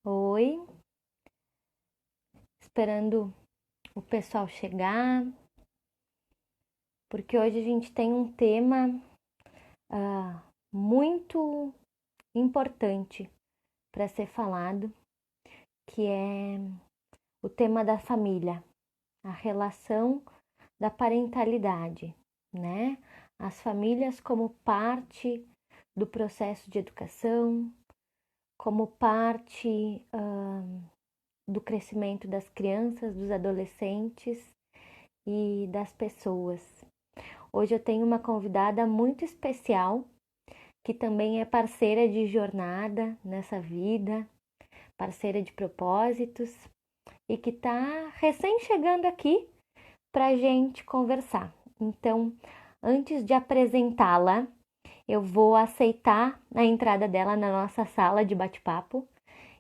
Oi, esperando o pessoal chegar, porque hoje a gente tem um tema muito importante para ser falado, que é o tema da família, a relação da parentalidade, né? As famílias como parte do processo de educação, como parte do crescimento das crianças, dos adolescentes e das pessoas. Hoje eu tenho uma convidada muito especial, que também é parceira de jornada nessa vida, parceira de propósitos e que está recém chegando aqui para a gente conversar. Então, antes de apresentá-la, eu vou aceitar a entrada dela na nossa sala de bate-papo.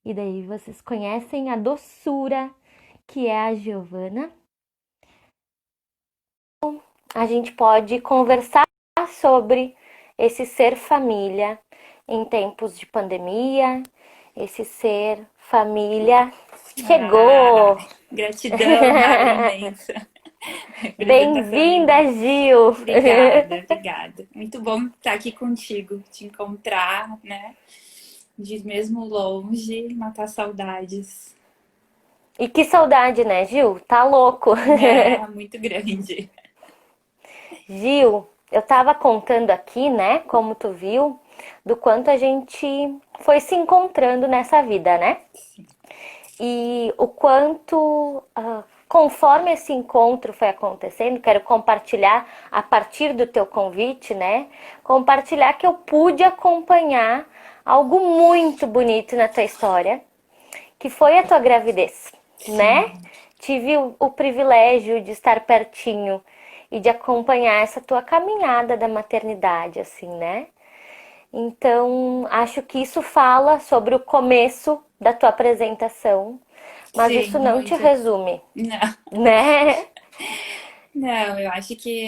E daí vocês conhecem a doçura que é a Giovana. A gente pode conversar sobre esse ser família em tempos de pandemia, esse ser família chegou. Gratidão, Mara, imensa. Representação Bem-vinda, linda. Gil. Obrigada, obrigada. Muito bom estar aqui contigo, te encontrar, né? De mesmo longe, matar saudades. E que saudade, né, Gil? Tá louco. É, muito grande. Gil, eu tava contando aqui, né, como tu viu, do quanto a gente foi se encontrando nessa vida, né? E o quanto, conforme esse encontro foi acontecendo, quero compartilhar a partir do teu convite, né? Compartilhar que eu pude acompanhar algo muito bonito na tua história, que foi a tua gravidez, né? Sim, Tive o privilégio de estar pertinho e de acompanhar essa tua caminhada da maternidade, assim, né? Então, acho que isso fala sobre o começo da tua apresentação, mas sim, isso não te muito. resume, Não, né? não, eu acho que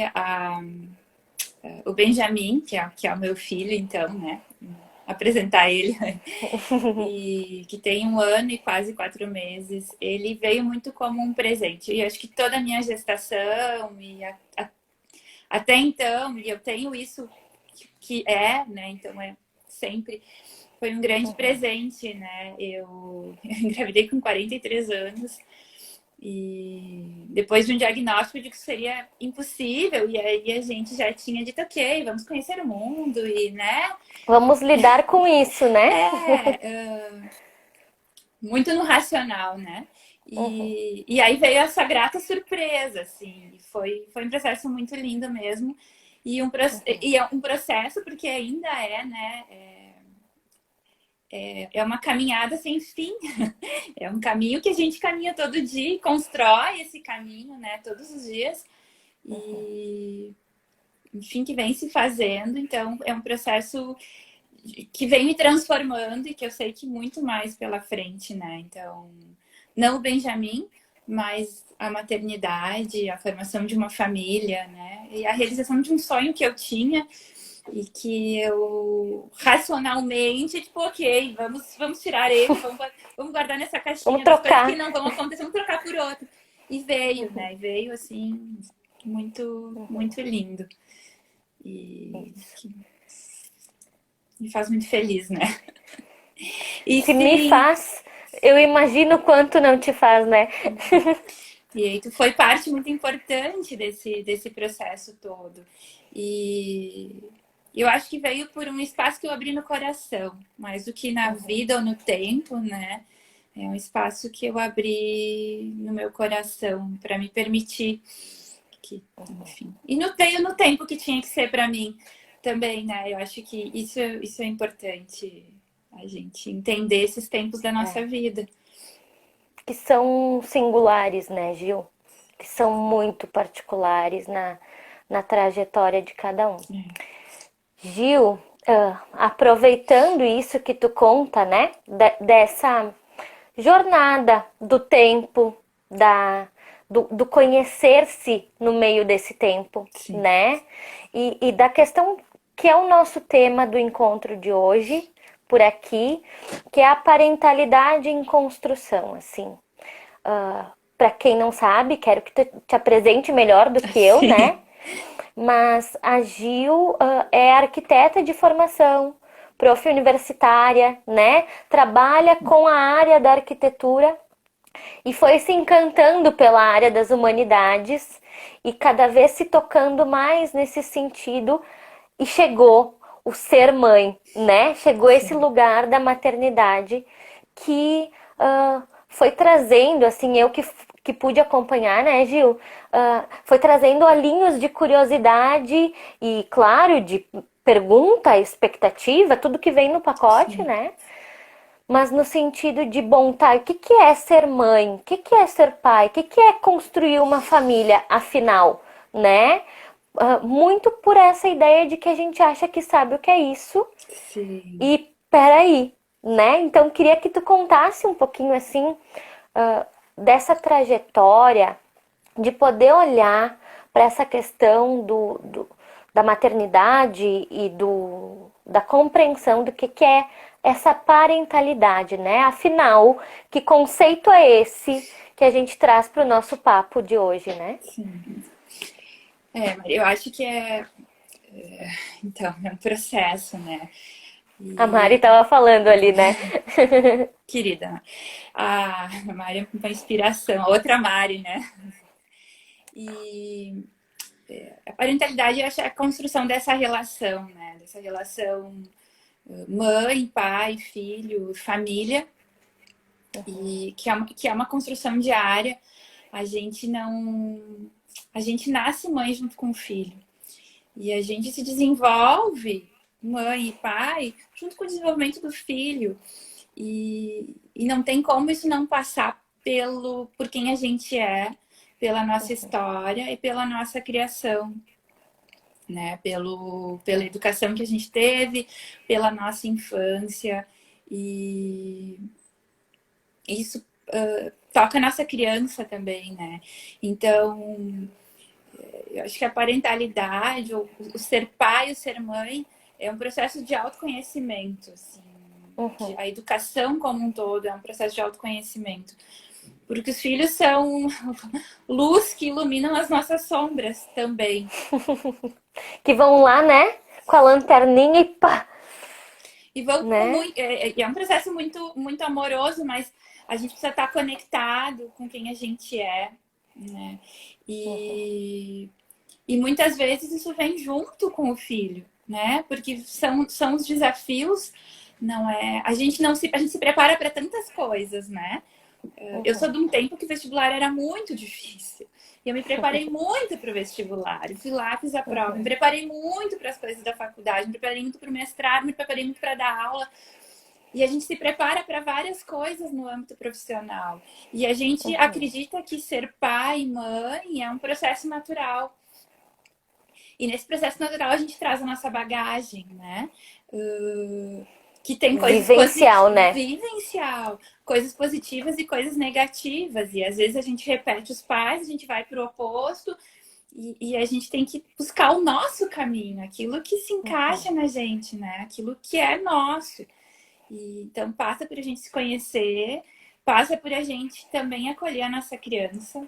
o Benjamin, que é o meu filho, então, né? Apresentar ele. E que tem 1 ano e quase 4 meses, ele veio muito como um presente. E eu acho que toda a minha gestação e até então, e eu tenho isso que é, né? Então é sempre foi um grande presente, né? Eu engravidei com 43 anos e depois de um diagnóstico de que seria impossível, e aí a gente já tinha dito, ok, vamos conhecer o mundo, e né? Vamos lidar com isso, né? Muito no racional, né? E aí veio essa grata surpresa, assim, foi um processo muito lindo mesmo. E é um processo porque ainda é, né? É uma caminhada sem fim. É um caminho que a gente caminha todo dia e constrói esse caminho, né? Todos os dias. E, enfim, que vem se fazendo. Então, é um processo que vem me transformando e que eu sei que muito mais pela frente, né? Então, não o Benjamin, mas a maternidade, a formação de uma família, né? E a realização de um sonho que eu tinha e que eu racionalmente, tipo, ok, vamos tirar ele, vamos guardar nessa Vamos caixinha das coisas que trocar. não vão acontecer, vamos trocar por outro. E veio, né? E veio assim, muito, muito lindo. E que me faz muito feliz, né? E Se me sim, faz, eu imagino quanto não te faz, né? e aí tu foi parte muito importante desse processo todo. E eu acho que veio por um espaço que eu abri no coração, mais do que na vida ou no tempo, né? É um espaço que eu abri no meu coração para me permitir que, enfim. E veio no tempo que tinha que ser para mim também, né? Eu acho que isso é importante, a gente entender esses tempos da nossa vida. Que são singulares, né, Gil? Que são muito particulares na trajetória de cada um. Gil, aproveitando isso que tu conta, né, dessa jornada do tempo, do conhecer-se no meio desse tempo, Sim. né, e da questão que é o nosso tema do encontro de hoje, por aqui, que é a parentalidade em construção, assim. Para quem não sabe, quero que tu te apresente melhor do que eu, né? Sim, Mas a Gil é arquiteta de formação, prof universitária, né? Trabalha com a área da arquitetura e foi se encantando pela área das humanidades e cada vez se tocando mais nesse sentido e chegou o ser mãe, né? Chegou esse sim, lugar da maternidade que foi trazendo, assim, eu que pude acompanhar, né, Gil? Foi trazendo olhinhos de curiosidade e, claro, de pergunta, expectativa, tudo que vem no pacote, sim. né? Mas no sentido de, bom, tá, o que que é ser mãe? O que que é ser pai? O que que é construir uma família, afinal, né? Muito por essa ideia de que a gente acha que sabe o que é isso Sim. e peraí, né? Então queria que tu contasse um pouquinho assim dessa trajetória de poder olhar para essa questão da maternidade e da compreensão do que é essa parentalidade, né? Afinal, que conceito é esse que a gente traz para o nosso papo de hoje, né? Sim. Eu acho que então, é um processo, né? A Mari E, estava falando ali, né? querida, a Mari é uma inspiração, a outra Mari, né? E a parentalidade, eu acho, é a construção dessa relação, né? Dessa relação mãe, pai, filho, família, e que é uma construção diária. A gente não. A gente nasce mãe junto com o filho. E a gente se desenvolve, mãe e pai, junto com o desenvolvimento do filho. E não tem como isso não passar por quem a gente é, pela nossa história e pela nossa criação, né? Pela educação que a gente teve, pela nossa infância. E isso toca a nossa criança também, né? Então, eu acho que a parentalidade, o ser pai, o ser mãe, é um processo de autoconhecimento, assim. Uhum. A educação como um todo é um processo de autoconhecimento. Porque os filhos são luz que iluminam as nossas sombras também. Que vão lá, né? Com a lanterninha e pá, E vão né? muito, é um processo muito, muito amoroso, mas a gente precisa estar conectado com quem a gente é, né? E, e muitas vezes isso vem junto com o filho, né? Porque são os desafios, não é? A gente se prepara para tantas coisas, né? Eu sou Uhum. de um tempo que o vestibular era muito difícil. E eu me preparei muito para o vestibular. Eu fui lá, fiz a prova. Me Uhum. preparei muito para as coisas da faculdade. Me preparei muito para o mestrado. Me preparei muito para dar aula. E a gente se prepara para várias coisas no âmbito profissional. E a gente Uhum. acredita que ser pai e mãe é um processo natural. E nesse processo natural a gente traz a nossa bagagem, né? Que tem coisas Vivencial, positivas, né? vivencial, coisas positivas e coisas negativas. E às vezes a gente repete os pais, a gente vai para o oposto e a gente tem que buscar o nosso caminho, aquilo que se encaixa na gente, né? Aquilo que é nosso. E, então passa por a gente se conhecer, passa por a gente também acolher a nossa criança.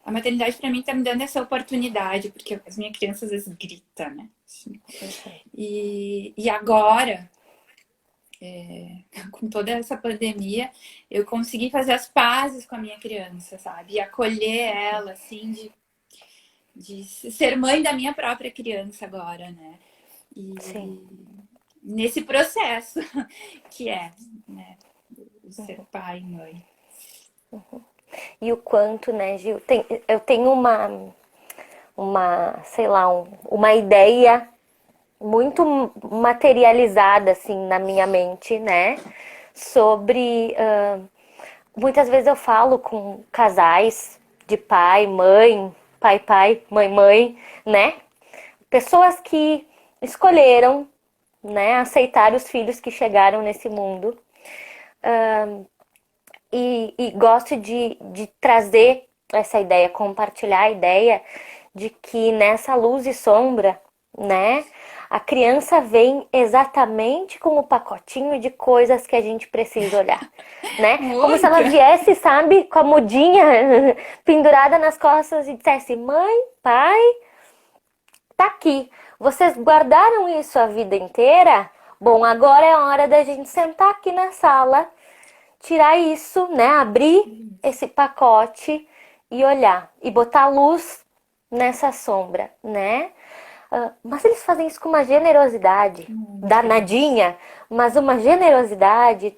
A maternidade para mim está me dando essa oportunidade, porque as minhas crianças às vezes gritam, né? Assim. E agora, com toda essa pandemia, eu consegui fazer as pazes com a minha criança, sabe? E acolher ela, assim, de ser mãe da minha própria criança agora, né? Sim. E nesse processo que é, né? O ser pai e mãe. E o quanto, né, Gil? Eu tenho sei lá, uma ideia muito materializada, assim, na minha mente, né? Sobre. Muitas vezes eu falo com casais de pai, mãe, né? Pessoas que escolheram, né, aceitar os filhos que chegaram nesse mundo. E gosto de trazer essa ideia, compartilhar a ideia de que nessa luz e sombra, né, A criança vem exatamente com o pacotinho de coisas que a gente precisa olhar, né? Como se ela Muito! viesse, sabe, com a mudinha pendurada nas costas e dissesse: mãe, pai, tá aqui. Vocês guardaram isso a vida inteira? Bom, agora é a hora da gente sentar aqui na sala, tirar isso, né? Abrir esse pacote e olhar e botar luz nessa sombra, né? Mas eles fazem isso com uma generosidade Muito. danadinha, mas uma generosidade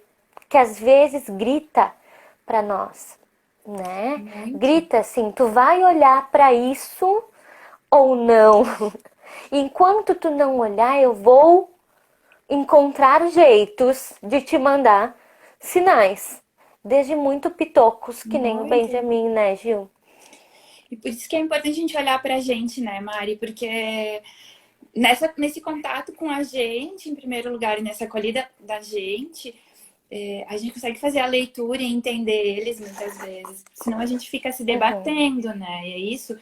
que às vezes grita para nós, né? Muito. Grita assim, tu vai olhar para isso ou não? Enquanto tu não olhar, eu vou encontrar jeitos de te mandar sinais, desde muito pitocos, que nem o Muito. Benjamin, né, Gil? E por isso que é importante a gente olhar pra gente, né, Mari? Porque nesse contato com a gente, em primeiro lugar, e nessa acolhida da gente, a gente consegue fazer a leitura e entender eles muitas vezes. Senão a gente fica se Uhum, debatendo, né? E é isso.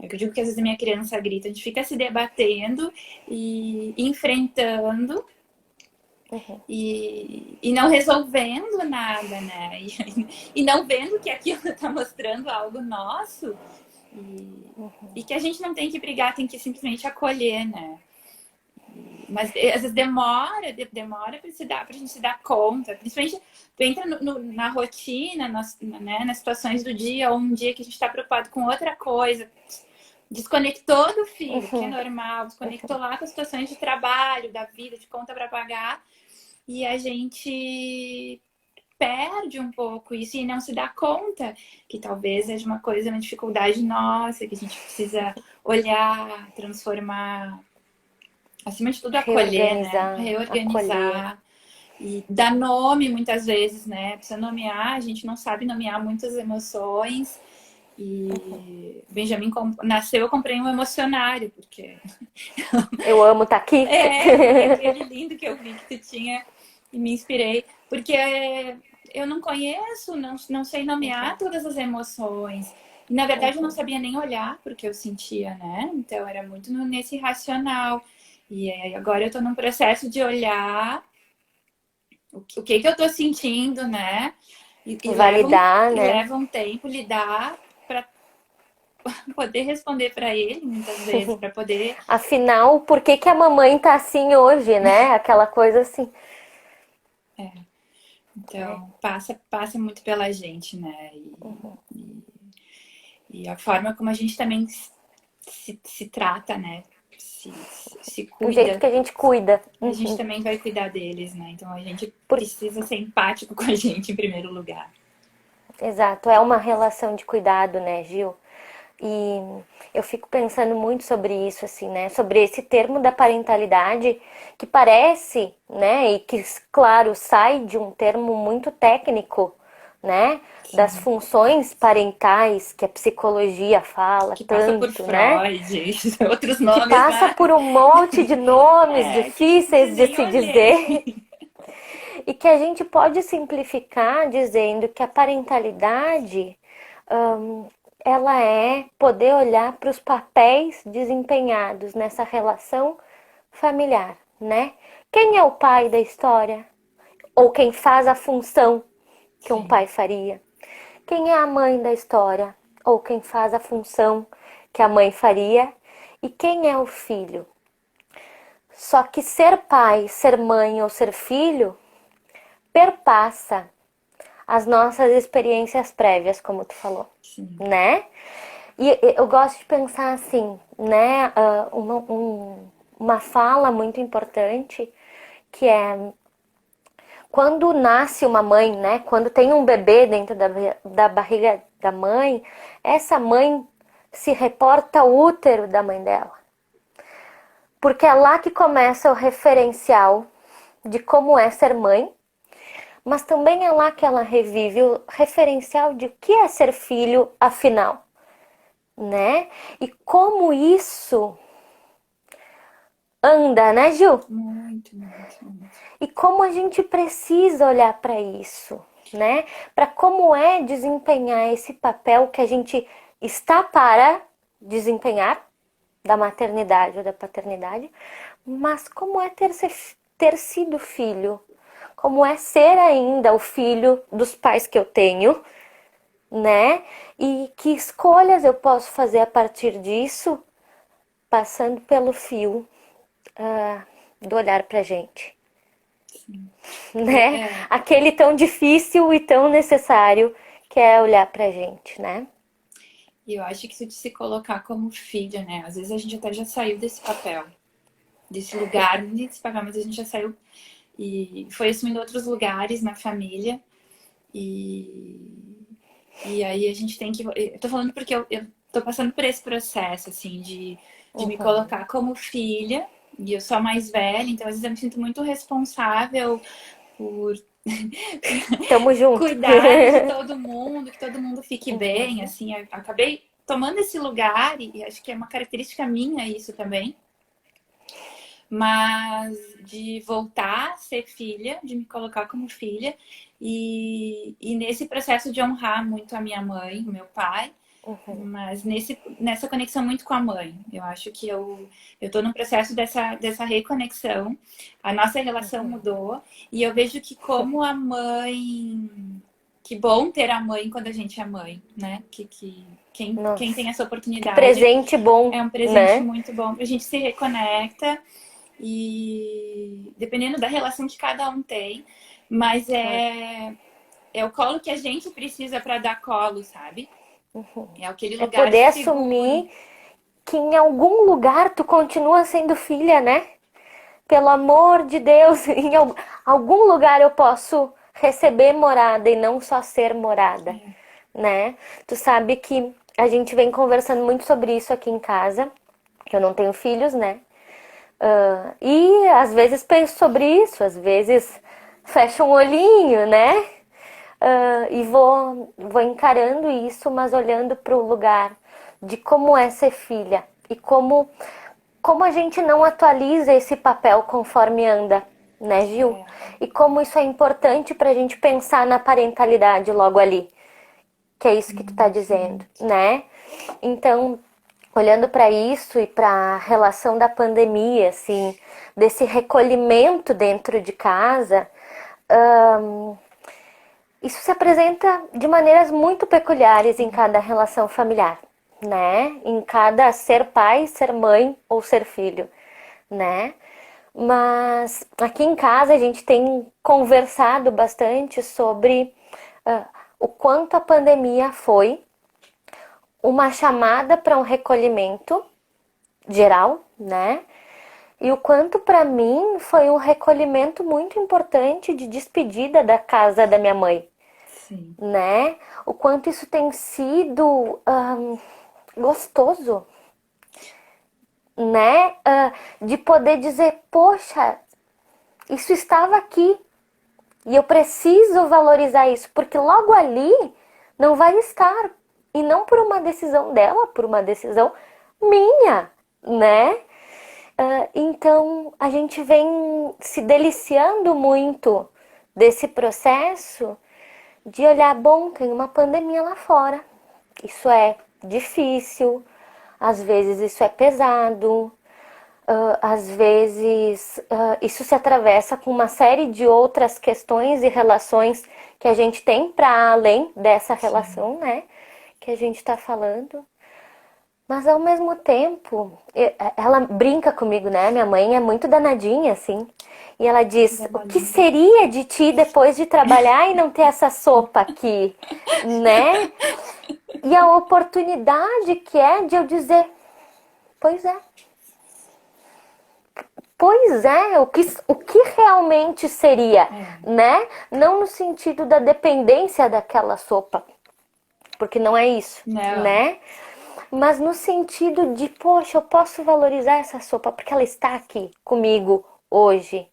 É que eu digo que às vezes a minha criança grita, a gente fica se debatendo e enfrentando uhum, e não resolvendo nada, né? E não vendo que aquilo está mostrando algo nosso e que a gente não tem que brigar, tem que simplesmente acolher, né? Mas às vezes demora pra gente se dar conta. Principalmente, tu entra na rotina, né, nas situações do dia, ou um dia que a gente está preocupado com outra coisa. Desconectou do filho, que é uhum. normal, desconectou lá com as situações de trabalho, da vida, de conta para pagar, e a gente perde um pouco isso e não se dá conta que talvez seja uma coisa, uma dificuldade nossa, que a gente precisa olhar, transformar, acima de tudo acolher, né? Reorganizar, acolher. Reorganizar e dar nome muitas vezes, né? Precisa nomear, a gente não sabe nomear muitas emoções. E Benjamin nasceu, eu comprei um emocionário, porque Eu amo estar aqui. porque aquele lindo que eu vi que tu tinha e me inspirei, porque eu não conheço, não sei nomear todas as emoções. E, na verdade, eu não sabia nem olhar porque eu sentia, né? Então, era muito nesse racional. E agora eu tô num processo de olhar o que eu tô sentindo, né? Validar, E né? leva um tempo lidar para poder responder para ele, muitas vezes, para poder. Afinal, por que que a mamãe tá assim hoje, né? Aquela coisa assim. Então, passa muito pela gente, né? E a forma como a gente também se trata, né? Se O jeito cuida, que a gente cuida. a gente também vai cuidar deles, né? Então a gente precisa ser empático com a gente em primeiro lugar. Exato, é uma relação de cuidado, né, Gil? E eu fico pensando muito sobre isso, assim, né? Sobre esse termo da parentalidade que parece, né? E que, claro, sai de um termo muito técnico, né? Das Sim. funções parentais que a psicologia fala Que passa por tanto, né? Freud, outros Que nomes, passa né? por um monte de nomes Que eu difíceis de nem se olhei. dizer e que a gente pode simplificar dizendo que a parentalidade ela é poder olhar para os papéis desempenhados nessa relação familiar, né? Quem é o pai da história? Ou quem faz a função que um Sim, pai faria? Quem é a mãe da história? Ou quem faz a função que a mãe faria? E quem é o filho? Só que ser pai, ser mãe ou ser filho perpassa as nossas experiências prévias, como tu falou, sim. né? E eu gosto de pensar assim, né? Uma fala muito importante que é quando nasce uma mãe, né? Quando tem um bebê dentro da barriga da mãe, essa mãe se reporta ao útero da mãe dela. Porque é lá que começa o referencial de como é ser mãe, mas também é lá que ela revive o referencial de o que é ser filho, afinal, né? E como isso anda, né, Gil? Muito, muito, muito. E como a gente precisa olhar para isso, né? Para como é desempenhar esse papel que a gente está para desempenhar da maternidade ou da paternidade, mas como é ter sido filho, como é ser ainda o filho dos pais que eu tenho, né? E que escolhas eu posso fazer a partir disso, passando pelo fio do olhar pra gente, Sim. né? Aquele tão difícil e tão necessário que é olhar pra gente, né? E eu acho que isso de se colocar como filha, né? Às vezes a gente até já saiu desse papel, desse lugar, não desse papel, mas a gente já saiu e foi assumindo outros lugares na família. E, e aí a gente tem que. Eu tô falando porque eu tô passando por esse processo, assim, de me Uhum. colocar como filha, e eu sou a mais velha, então às vezes eu me sinto muito responsável por Tamo junto. cuidar de todo mundo, que todo mundo fique bem, Uhum. assim. Eu acabei tomando esse lugar, e acho que é uma característica minha isso também, mas de voltar a ser filha, de me colocar como filha, e nesse processo de honrar muito a minha mãe, o meu pai, Uhum. mas nessa conexão muito com a mãe. Eu acho que eu tô num processo dessa reconexão. A nossa relação mudou e eu vejo que como a mãe. Que bom ter a mãe quando a gente é mãe, né? Quem Nossa, tem essa que oportunidade presente bom, é um presente né? muito bom. A gente se reconecta e dependendo da relação que cada um tem, mas Claro. é o colo que a gente precisa para dar colo, sabe? É aquele É lugar poder seguro. assumir que em algum lugar tu continua sendo filha, né? Pelo amor de Deus, em algum lugar eu posso receber morada e não só ser morada, É, né? Tu sabe que a gente vem conversando muito sobre isso aqui em casa, que eu não tenho filhos, né? E às vezes penso sobre isso, às vezes fecho um olhinho, né? E vou encarando isso, mas olhando para o lugar de como é ser filha e como a gente não atualiza esse papel conforme anda, né, Gil? é, E como isso é importante para a gente pensar na parentalidade logo ali, que é isso que tu tá muito, dizendo, muito. né? Então, olhando para isso e para a relação da pandemia, assim, desse recolhimento dentro de casa, hum, isso se apresenta de maneiras muito peculiares em cada relação familiar, né? Em cada ser pai, ser mãe ou ser filho, né? Mas aqui em casa a gente tem conversado bastante sobre uh, o quanto a pandemia foi uma chamada para um recolhimento geral, né? E o quanto para mim foi um recolhimento muito importante de despedida da casa da minha mãe, Sim. né? O quanto isso tem sido gostoso, né? De poder dizer, poxa, isso estava aqui e eu preciso valorizar isso, porque logo ali não vai estar. E não por uma decisão dela, por uma decisão minha, né? Então a gente vem se deliciando muito desse processo de olhar, bom, tem uma pandemia lá fora. Isso é difícil, às vezes isso é pesado, às vezes isso se atravessa com uma série de outras questões e relações que a gente tem para além dessa Sim. relação, né? Que a gente está falando. Mas ao mesmo tempo, ela brinca comigo, né? Minha mãe é muito danadinha, assim. E ela diz: o que Danadinha. seria de ti depois de trabalhar e não ter essa sopa aqui, né? E a oportunidade que é de eu dizer: pois é, pois é, o que realmente seria, É. né? Não no sentido da dependência daquela sopa, porque não é isso, Não. né? Mas no sentido de, poxa, eu posso valorizar essa sopa porque ela está aqui comigo hoje,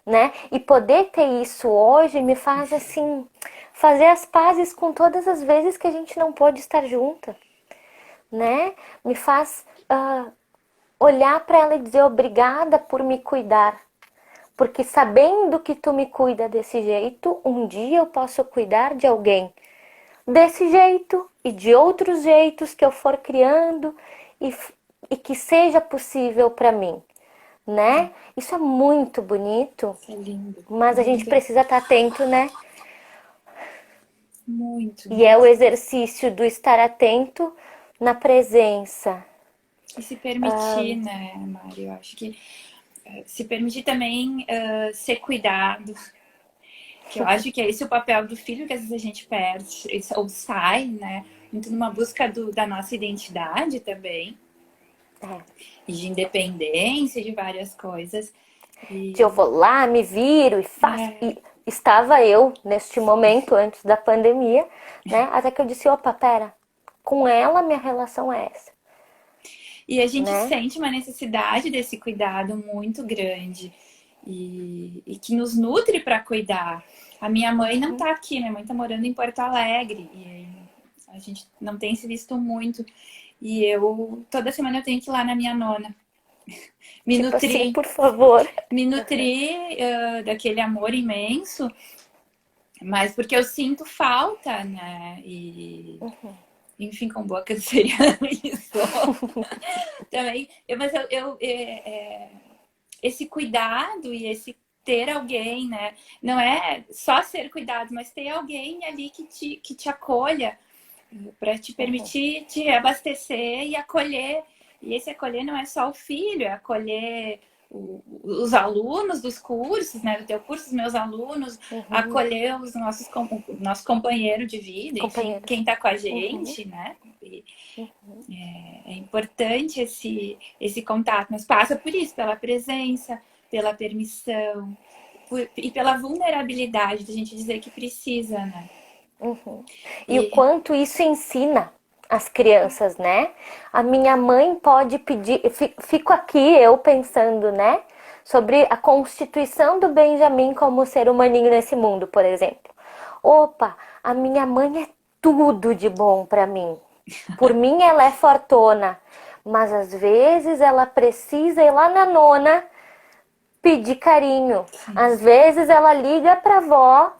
né? E poder ter isso hoje me faz assim fazer as pazes com todas as vezes que a gente não pôde estar junta, né? Me faz olhar para ela e dizer obrigada por me cuidar, porque sabendo que tu me cuida desse jeito, um dia eu posso cuidar de alguém desse jeito e de outros jeitos que eu for criando e e que seja possível para mim, né? Isso é muito bonito, Isso é lindo. mas a gente Lindo. precisa estar atento, né? Muito, E é o muito. exercício do estar atento na presença. E se permitir, né, Mari? Eu acho que se permitir também ser cuidado. Que eu acho que é esse o papel do filho que às vezes a gente perde, ou sai, né? Muito numa busca da nossa identidade também. É. E de independência, de várias coisas. De eu E vou lá, me viro e faço. é, E estava eu neste momento antes da pandemia, né? Até que eu disse, opa, pera, com ela minha relação é essa, e a gente né? sente uma necessidade desse cuidado muito grande e que nos nutre para cuidar. A minha mãe não tá aqui, minha mãe tá morando em Porto Alegre e a gente não tem se visto muito. E eu, toda semana eu tenho que ir lá na minha nona, me Tipo assim, nutrir, por favor. daquele amor imenso, mas porque eu sinto falta, né? E, enfim, com boa canceriana isso. Também, esse cuidado e esse ter alguém, né? Não é só ser cuidado, mas ter alguém ali que te acolha para te permitir te abastecer e acolher. E esse acolher não é só o filho, é acolher os alunos dos cursos, né? Do teu curso, os meus alunos, acolher o nosso companheiro de vida, enfim, Companheiros. quem está com a gente, né? E é importante esse contato, mas passa por isso, pela presença, pela permissão e pela vulnerabilidade de a gente dizer que precisa, né? E o E quanto isso ensina as crianças, né? A minha mãe pode pedir. Fico aqui eu pensando, né? Sobre a constituição do Benjamin como ser humaninho nesse mundo, por exemplo. Opa, a minha mãe é tudo de bom para mim. Por mim ela é fortona, mas às vezes ela precisa ir lá na nona pedir carinho. Às vezes ela liga pra avó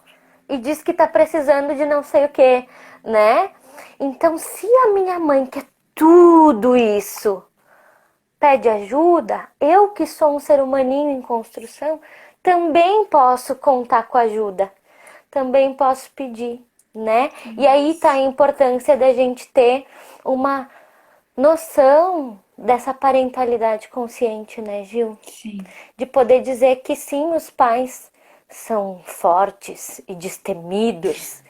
e diz que tá precisando de não sei o que, né? Então, se a minha mãe quer tudo isso, pede ajuda, eu que sou um ser humaninho em construção, também posso contar com ajuda. Também posso pedir, né? E aí tá a importância da gente ter uma noção dessa parentalidade consciente, né, Gil? sim, De poder dizer que sim, os pais são fortes e destemidos,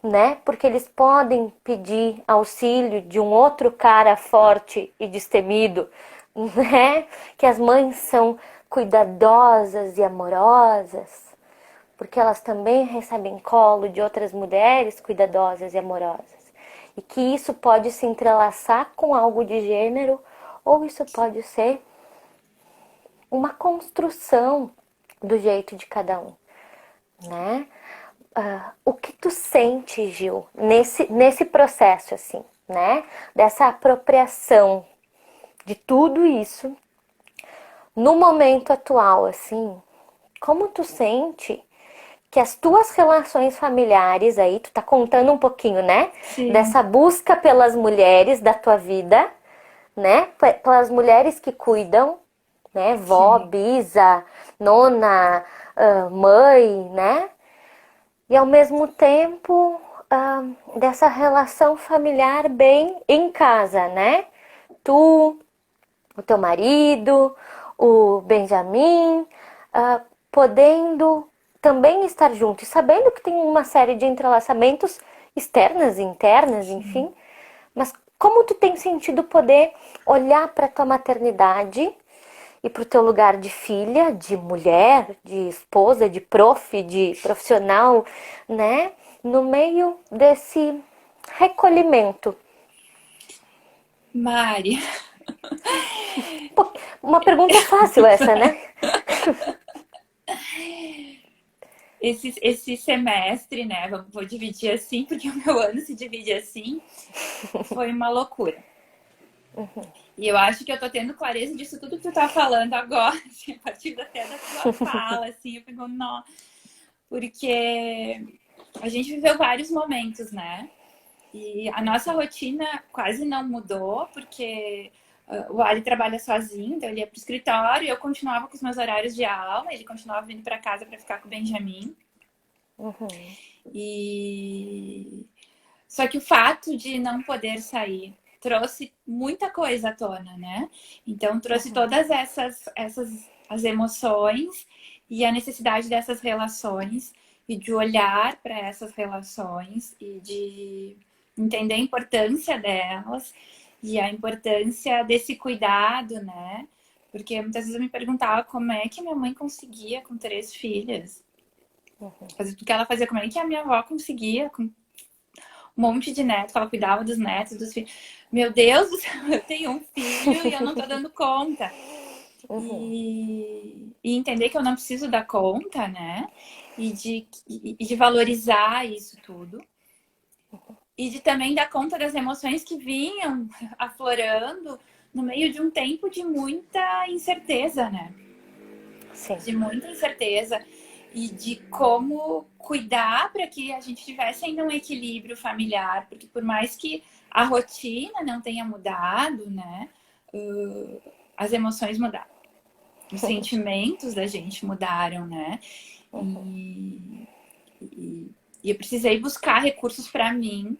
né? Porque eles podem pedir auxílio de um outro cara forte e destemido, né? Que as mães são cuidadosas e amorosas, porque elas também recebem colo de outras mulheres cuidadosas e amorosas. E que isso pode se entrelaçar com algo de gênero, ou isso pode ser uma construção do jeito de cada um, né? O que tu sente, Gil, nesse processo, assim, né? Dessa apropriação de tudo isso no momento atual, assim, como tu sente que as tuas relações familiares aí, tu tá contando um pouquinho, né? sim, Dessa busca pelas mulheres da tua vida, né? Pelas mulheres que cuidam, né? Vó, sim. bisa, nona, mãe, né? E ao mesmo tempo dessa relação familiar bem em casa, né? Tu, o teu marido, o Benjamin, podendo também estar junto e sabendo que tem uma série de entrelaçamentos externas e internas, enfim. Mas como tu tem sentido poder olhar para tua maternidade e para o teu lugar de filha, de mulher, de esposa, de prof, de profissional, né? No meio desse recolhimento. Mari, Pô, uma pergunta fácil essa, né? esse semestre, né? Vou dividir assim, porque o meu ano se divide assim, foi uma loucura. E eu acho que eu tô tendo clareza disso tudo que tu tá falando agora, assim, a partir até da tua fala, assim, eu fico, não, porque a gente viveu vários momentos, né? E a nossa rotina quase não mudou, porque O Ali trabalha sozinho, então ele ia para o escritório, eu continuava com os meus horários de aula, ele continuava vindo para casa para ficar com o Benjamin. Uhum. E só que o fato de não poder sair trouxe muita coisa à tona, né? Então trouxe Uhum. todas essas as emoções e a necessidade dessas relações e de olhar para essas relações e de entender a importância delas e a importância desse cuidado, né? Porque muitas vezes eu me perguntava como é que minha mãe conseguia com 3 filhas. Fazer tudo que ela fazia, como é que a minha avó conseguia com um monte de netos, ela cuidava dos netos, dos filhos. Meu Deus do céu, eu tenho um filho e eu não tô dando conta. Uhum. E entender que eu não preciso dar conta, né? E de valorizar isso tudo. E de também dar conta das emoções que vinham aflorando no meio de um tempo de muita incerteza, né? Sim. De muita incerteza e de como cuidar para que a gente tivesse ainda um equilíbrio familiar, porque por mais que a rotina não tenha mudado, né? As emoções mudaram, os sentimentos da gente mudaram, né? E eu precisei buscar recursos para mim,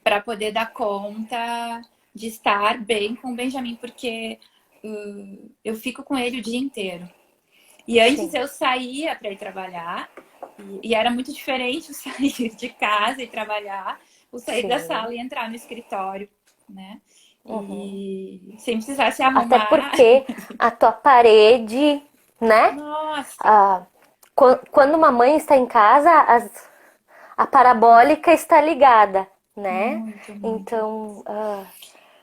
para poder dar conta de estar bem com o Benjamin, porque eu fico com ele o dia inteiro. E antes Sim. eu saía para ir trabalhar, e era muito diferente o sair de casa e trabalhar, o sair da Sim. sala e entrar no escritório, né? Uhum. E sem precisar se Até arrumar. porque a tua parede, né? Nossa, Ah, quando uma mãe está em casa, a parabólica está ligada, né? muito, muito.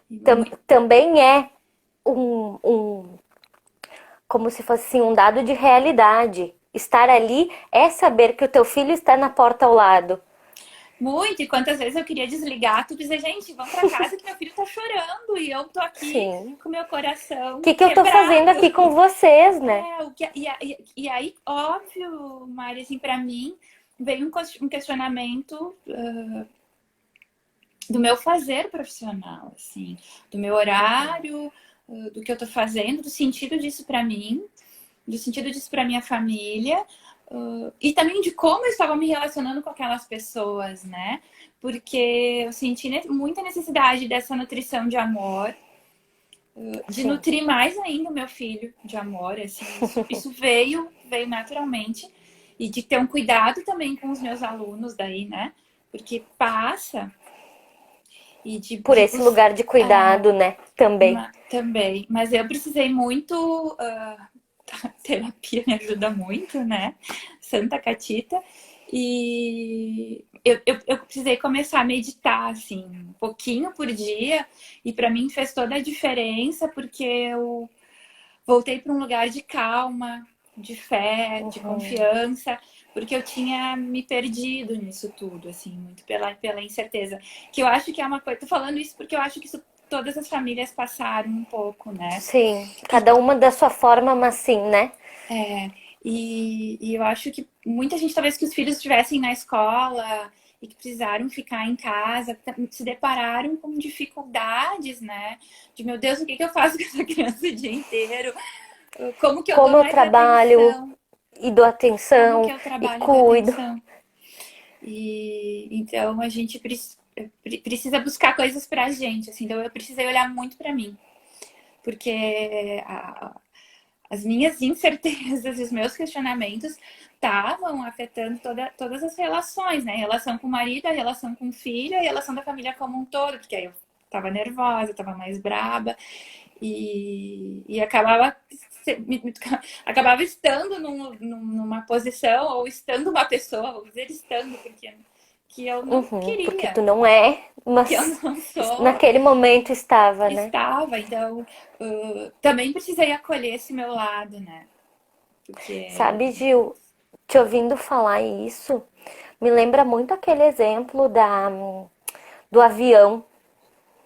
Então, Muito. também é como se fosse assim, um dado de realidade. Estar ali é saber que o teu filho está na porta ao lado. Muito, e quantas vezes eu queria desligar, tu dizer, gente, vamos pra casa que meu filho tá chorando e eu tô aqui Sim. com meu O coração que eu tô fazendo quebrado. aqui com vocês, né? E aí, óbvio, Mari, assim, pra mim veio um questionamento do meu fazer profissional, assim, do meu horário, do que eu tô fazendo, do sentido disso pra mim, do sentido disso pra minha família, e também de como eu estava me relacionando com aquelas pessoas, né? Porque eu senti muita necessidade dessa nutrição de amor, de Sim. nutrir mais ainda o meu filho de amor, assim, isso veio naturalmente, e de ter um cuidado também com os meus alunos daí, né? Porque passa e Por esse lugar de cuidado, né? Também. também, mas eu precisei muito, terapia me ajuda muito, né? Santa Catita. E eu precisei começar a meditar, assim, um pouquinho por dia. E para mim fez toda a diferença, porque eu voltei para um lugar de calma, de fé, de confiança, porque eu tinha me perdido nisso tudo, assim, muito pela incerteza. Que eu acho que é uma coisa. Tô falando isso porque eu acho que isso todas as famílias passaram um pouco, né? Sim. E Cada uma da sua forma, mas sim, né? e eu acho que muita gente, talvez que os filhos estivessem na escola e que precisaram ficar em casa, se depararam com dificuldades, né? De, meu Deus, o que eu faço com essa criança o dia inteiro? Como que eu dou Como eu mais trabalho atenção? e dou Como que atenção eu e trabalho e dou cuido. atenção? E então a gente precisa buscar coisas pra gente, assim. Então eu precisei olhar muito pra mim, porque as minhas incertezas e os meus questionamentos estavam afetando todas as relações, né? A relação com o marido, a relação com o filho, a relação da família como um todo, porque aí eu estava nervosa, estava mais braba e acabava estando numa posição ou estando uma pessoa, vou dizer estando, porque que eu não Porque tu queria, não é, que eu mas não sou. naquele momento estava, né? Estava, então também precisei acolher esse meu lado, né? Porque. Sabe, Gil, te ouvindo falar isso, me lembra muito aquele exemplo do avião,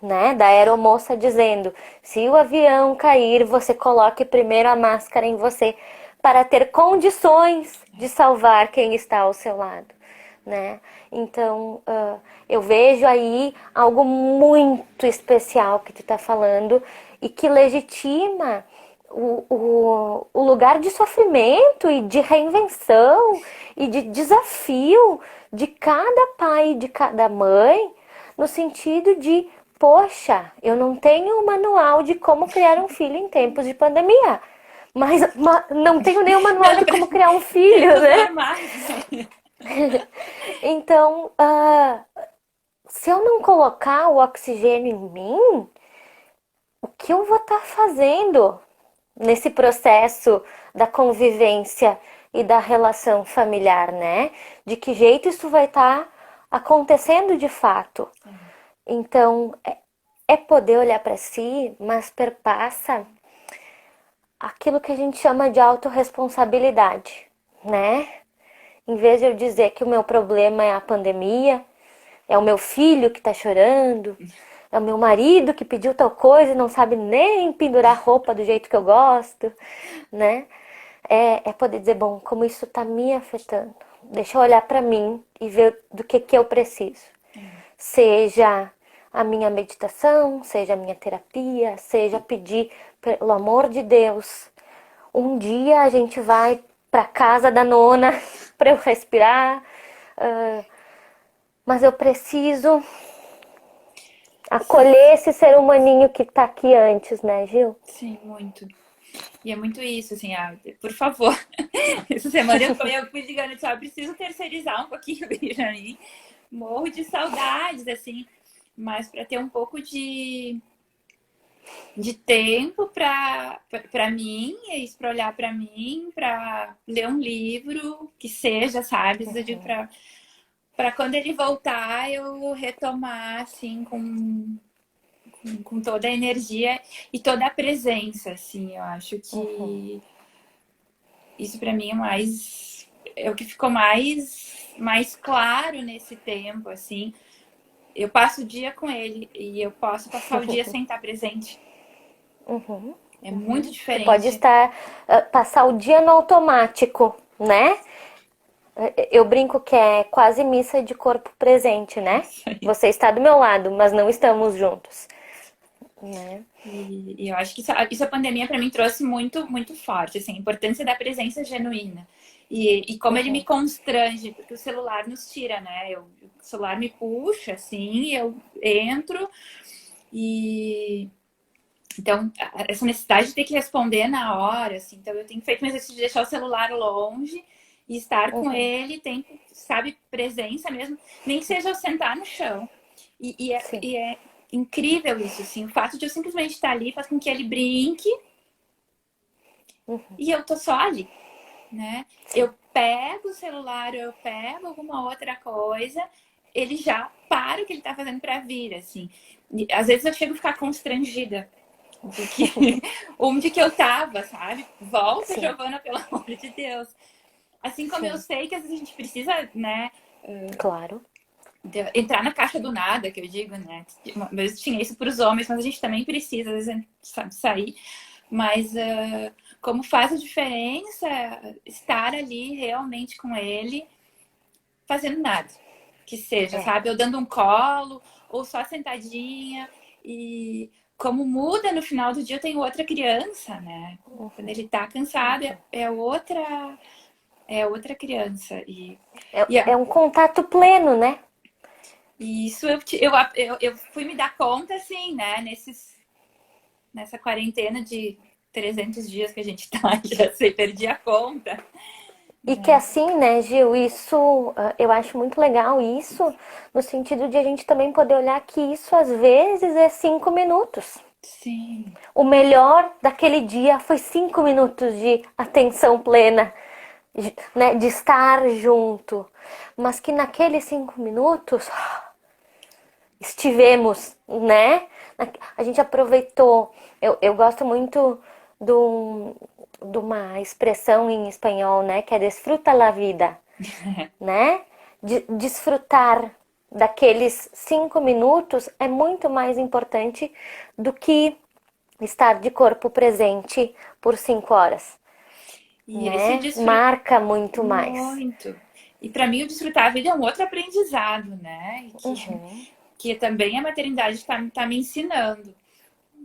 né? Da aeromoça dizendo: se o avião cair, você coloque primeiro a máscara em você para ter condições de salvar quem está ao seu lado. né? Então, eu vejo aí algo muito especial que tu tá falando e que legitima o lugar de sofrimento e de reinvenção e de desafio de cada pai e de cada mãe, no sentido de, poxa, eu não tenho um manual de como criar um filho em tempos de pandemia. Mas não tenho nenhum manual de como criar um filho, tempos né? normais, né? Então, se eu não colocar o oxigênio em mim, o que eu vou estar fazendo nesse processo da convivência e da relação familiar, né? De que jeito isso vai estar acontecendo de fato? Então, é poder olhar para si, mas perpassa aquilo que a gente chama de autorresponsabilidade, né? Em vez de eu dizer que o meu problema é a pandemia, é o meu filho que tá chorando, é o meu marido que pediu tal coisa e não sabe nem pendurar roupa do jeito que eu gosto, né? É poder dizer, bom, como isso tá me afetando. Deixa eu olhar para mim e ver do que eu preciso. Seja a minha meditação, seja a minha terapia, seja pedir, pelo amor de Deus, um dia a gente vai para casa da nona para eu respirar, mas eu preciso acolher esse ser humaninho que tá aqui antes, né, Gil? Sim, muito. E é muito isso, assim, por favor. Essa semana eu fui ligando, só preciso terceirizar um pouquinho o Benjamin. Morro de saudades, assim, mas para ter um pouco de tempo para mim, é isso, para olhar para mim, para ler um livro que seja, sabe? Para quando ele voltar eu retomar assim com toda a energia e toda a presença, assim. Eu acho que isso para mim é o que ficou mais claro nesse tempo, assim. Eu passo o dia com ele e eu posso passar o dia sem estar presente. É muito Você pode diferente. estar, passar o dia no automático, né? Eu brinco que é quase missa de corpo presente, né? Isso aí. Você está do meu lado, mas não estamos juntos, né? E eu acho que isso a pandemia para mim trouxe muito, muito forte, assim, a importância da presença genuína. E como ele me constrange, porque o celular nos tira, né? O celular me puxa, assim, eu entro e então essa necessidade de ter que responder na hora, assim, então eu tenho feito um exercício de deixar o celular longe e estar com ele, tem, sabe, presença mesmo, nem que seja eu sentar no chão. Sim. E é incrível isso, assim. O fato de eu simplesmente estar ali faz com que ele brinque e eu tô só ali, né? Sim. Eu pego o celular, eu pego alguma outra coisa, ele já para o que ele tá fazendo para vir, assim. E, às vezes eu chego a ficar constrangida de que onde que eu tava, sabe? Volta, Sim. Giovana, pelo amor de Deus. Assim como eu Sim. sei que às vezes a gente precisa, né, Claro. entrar na caixa do nada, que eu digo, né? Uma vez tinha isso para os homens, mas a gente também precisa, às vezes, sabe, sair. Mas como faz a diferença estar ali realmente com ele, fazendo nada. Que seja, É. sabe? Eu dando um colo, ou só sentadinha. E como muda no final do dia, eu tenho outra criança, né? Quando ele tá cansado, é outra criança. E É um contato pleno, né? E isso eu fui me dar conta, assim, né? Nessa quarentena de 300 dias que a gente tá, já sei, perdi a conta. E que assim, né, Gil, isso, eu acho muito legal isso, no sentido de a gente também poder olhar que isso às vezes é 5 minutos. Sim, O melhor daquele dia foi 5 minutos de atenção plena, né, de estar junto. Mas que naqueles 5 minutos estivemos, né? A gente aproveitou. Eu gosto muito do, de uma expressão em espanhol, né? Que é desfruta la vida, né? Desfrutar daqueles 5 minutos é muito mais importante do que estar de corpo presente por 5 horas, e ele se né? desfruta Marca muito mais. muito. E para mim, o desfrutar a vida é um outro aprendizado, né? Uhum. Que também a maternidade está me ensinando.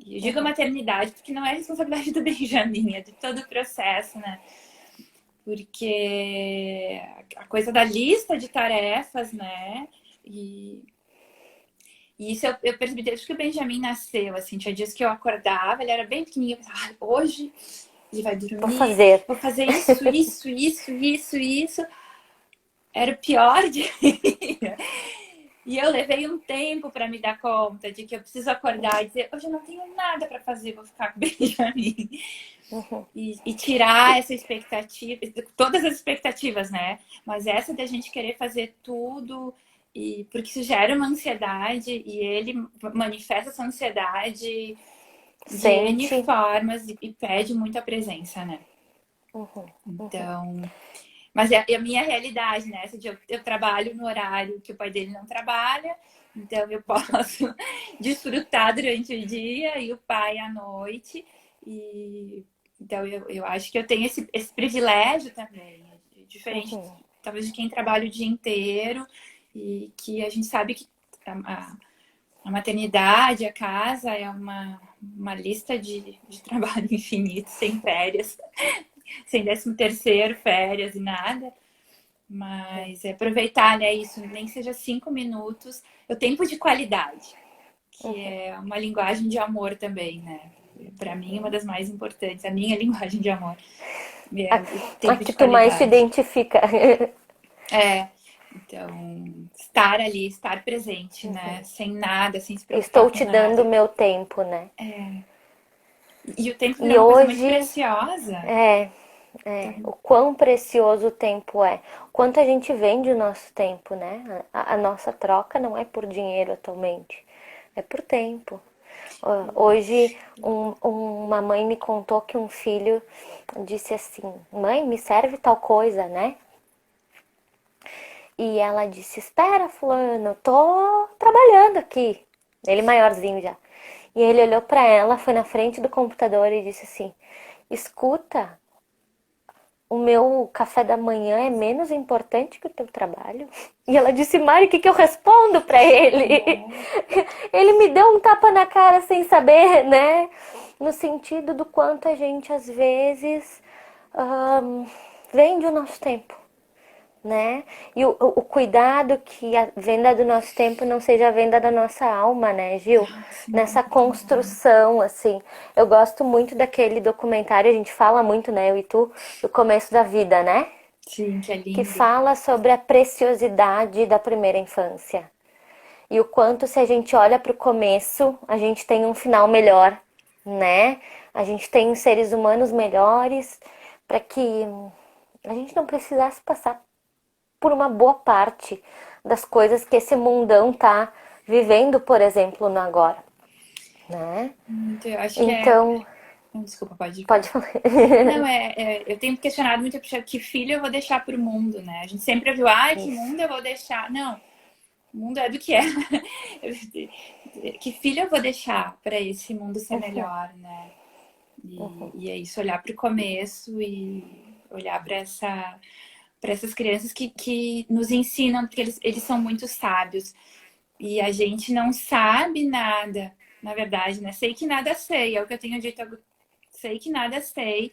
E eu digo a Uhum. maternidade porque não é responsabilidade do Benjamin, é de todo o processo, né? Porque a coisa da lista de tarefas, né? E, e isso eu percebi desde que o Benjamin nasceu, assim, tinha dias que eu acordava, ele era bem pequenininho, eu pensava, hoje ele vai Vou dormir, fazer. vou fazer isso, isso, isso, isso, isso. Era o pior dia. E eu levei um tempo para me dar conta de que eu preciso acordar e dizer, hoje eu não tenho nada para fazer, vou ficar com o Benjamin. Uhum. E tirar essa expectativa, todas as expectativas, né? Mas essa da gente querer fazer tudo, e porque isso gera uma ansiedade e ele manifesta essa ansiedade de N Sente. formas e pede muita presença, né? Uhum. Uhum. Então, mas é a minha realidade, né? Eu trabalho no horário que o pai dele não trabalha, então eu posso desfrutar durante o dia e o pai à noite. E então eu acho que eu tenho esse privilégio também, diferente Uhum. talvez de quem trabalha o dia inteiro e que a gente sabe que a maternidade, a casa é uma lista de trabalho infinito, sem férias, sem 13º, férias e nada. Mas é aproveitar, né, isso, nem que seja 5 minutos, o tempo de qualidade, que Uhum. é uma linguagem de amor também, né? Para mim, uma das mais importantes, a minha linguagem de amor A, é o a tempo que de tu mais te qualidade. identifica. É, então, estar ali, estar presente, né? Uhum. Sem nada, sem se preocupar Estou com te dando nada. meu tempo, né? E o tempo também E é uma coisa muito hoje preciosa. é, Então, o quão precioso o tempo é. Quanto a gente vende o nosso tempo, né? A nossa troca não é por dinheiro atualmente, é por tempo. Hoje, uma mãe me contou que um filho disse assim: Mãe, me serve tal coisa, né? E ela disse: Espera, Fulano, eu tô trabalhando aqui. Ele maiorzinho já. E ele olhou para ela, foi na frente do computador e disse assim: Escuta, o meu café da manhã é menos importante que o teu trabalho? E ela disse: Mari, o que, que eu respondo para ele? Ele me deu um tapa na cara sem saber, né? No sentido do quanto a gente às vezes vende o nosso tempo, né? E o cuidado que a venda do nosso tempo não seja a venda da nossa alma, né, Gil? assim, Nessa construção, assim. Eu gosto muito daquele documentário, a gente fala muito, né, eu e tu, do começo da vida, né? sim, que é Que lindo. fala sobre a preciosidade da primeira infância. E o quanto, se a gente olha para o começo, a gente tem um final melhor, né? A gente tem seres humanos melhores para que a gente não precisasse passar por uma boa parte das coisas que esse mundão tá vivendo, por exemplo, no agora, né? Muito, eu acho que é. Então, Desculpa, pode pode falar. falar. Não, eu tenho questionado muito que filho eu vou deixar para o mundo, né? A gente sempre viu, ai, que Isso. mundo eu vou deixar. Não, o mundo é do que é. Que filho eu vou deixar para esse mundo ser melhor, né? E é isso, olhar para o começo e olhar para essas crianças que nos ensinam, porque eles são muito sábios. E a gente não sabe nada, na verdade, né? Sei que nada sei, é o que eu tenho dito, sei que nada sei.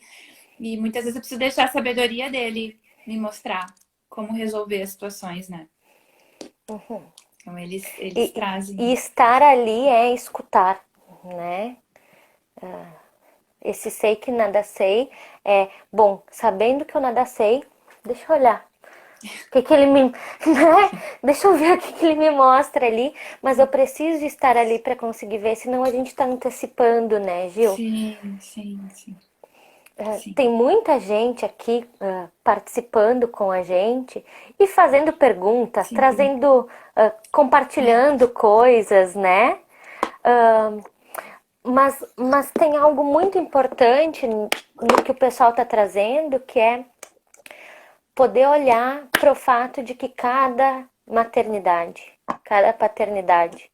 E muitas vezes eu preciso deixar a sabedoria dele me mostrar como resolver as situações, né? Então eles E, trazem. e estar ali é escutar, né? Esse sei que nada sei é, bom, sabendo que eu nada sei, deixa eu olhar. O que, que ele me. Né? Deixa eu ver o que, que ele me mostra ali. Mas eu preciso estar ali para conseguir ver, senão a gente está antecipando, né, Gil? Sim, sim, sim, sim. Tem muita gente aqui participando com a gente e fazendo perguntas, Sim. trazendo, compartilhando coisas, né? Ah, mas tem algo muito importante no que o pessoal está trazendo, que é poder olhar para o fato de que cada maternidade, cada paternidade,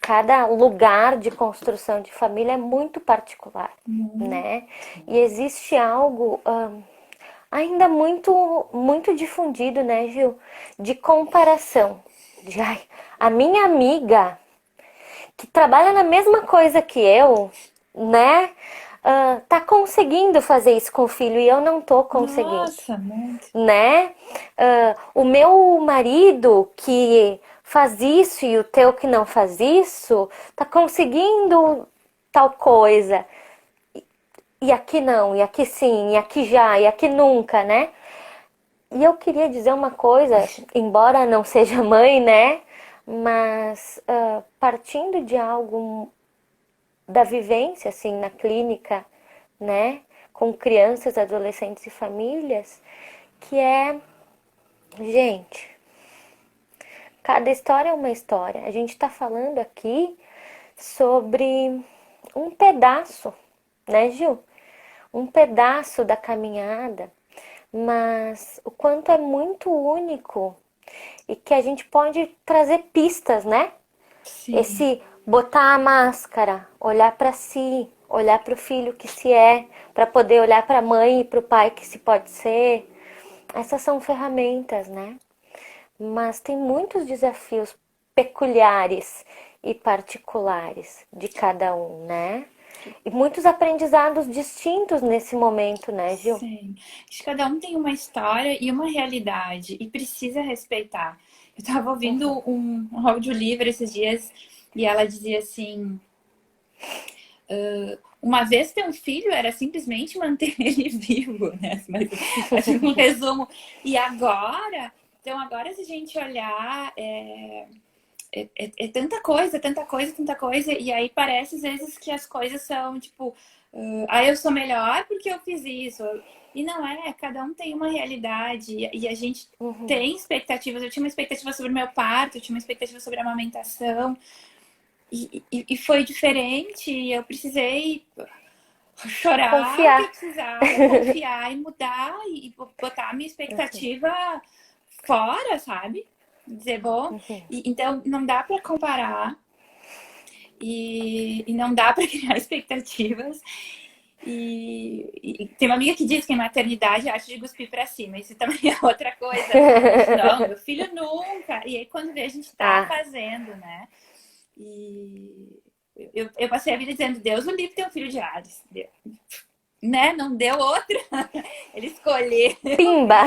cada lugar de construção de família é muito particular, Muito. né? E existe algo ainda muito difundido, né, Gil? De comparação. Ai, a minha amiga que trabalha na mesma coisa que eu, né? Tá conseguindo fazer isso com o filho e eu não tô conseguindo, Nossa, muito. né? O meu marido que faz isso e o teu que não faz isso, tá conseguindo tal coisa. E aqui não, e aqui sim, e aqui já, e aqui nunca, né? E eu queria dizer uma coisa, embora não seja mãe, né? Mas partindo de algo da vivência, assim, na clínica, né? Com crianças, adolescentes e famílias, que é, gente, cada história é uma história. A gente está falando aqui sobre um pedaço, né, Gil? Um pedaço da caminhada, mas o quanto é muito único e que a gente pode trazer pistas, né? Sim. Esse botar a máscara, olhar para si, olhar para o filho que se é, para poder olhar para a mãe e para o pai que se pode ser. Essas são ferramentas, né? Mas tem muitos desafios peculiares e particulares de cada um, né? E muitos aprendizados distintos nesse momento, né, Gil? Sim. Acho que cada um tem uma história e uma realidade e precisa respeitar. Eu estava ouvindo um audiolivro esses dias e ela dizia assim: uma vez ter um filho era simplesmente manter ele vivo, né? Mas assim, um resumo. E agora, então agora se a gente olhar, é tanta coisa, tanta coisa, tanta coisa, e aí parece às vezes que as coisas são tipo, eu sou melhor porque eu fiz isso. E não é, cada um tem uma realidade, e a gente tem expectativas. Eu tinha uma expectativa sobre o meu parto, eu tinha uma expectativa sobre a amamentação, e foi diferente, e eu precisei chorar o que eu Confiar. precisava, confiar e mudar, e botar a minha expectativa fora, sabe? Dizer, bom, então não dá para comparar e não dá para criar expectativas. E tem uma amiga que diz que em maternidade acha de cuspir para cima. Isso também é outra coisa. A gente, não, meu filho nunca. E aí, quando vê, a gente tá Ah, fazendo, né? E eu passei a vida dizendo: Deus o livre ter um filho de Ares. Né? Não deu outra. Ele escolheu pimba!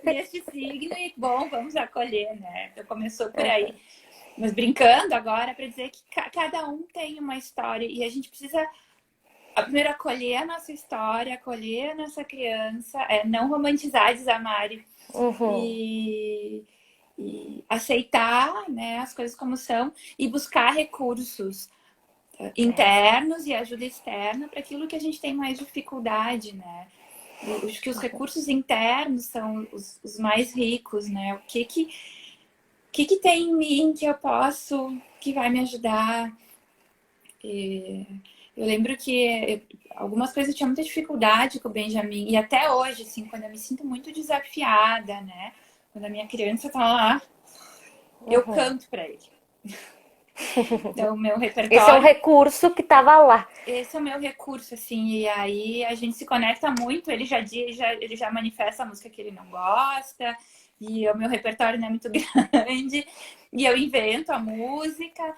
neste signo e, bom, vamos acolher, né? Então começou por aí. Mas brincando agora para dizer que cada um tem uma história e a gente precisa primeiro acolher a nossa história, acolher a nossa criança, não romantizar, diz a Mari, e aceitar, né, as coisas como são e buscar recursos internos e ajuda externa para aquilo que a gente tem mais dificuldade, né? Acho que os recursos internos são os mais ricos, né? O que tem em mim que eu posso, que vai me ajudar? E eu lembro que algumas coisas eu tinha muita dificuldade com o Benjamin, e até hoje, assim, quando eu me sinto muito desafiada, né? Quando a minha criança tá lá, eu canto para ele. Então, o meu Esse é um repertório, recurso que estava lá. esse é o meu recurso, assim, e aí a gente se conecta muito, ele já manifesta a música que ele não gosta, e o meu repertório não é muito grande, e eu invento a música,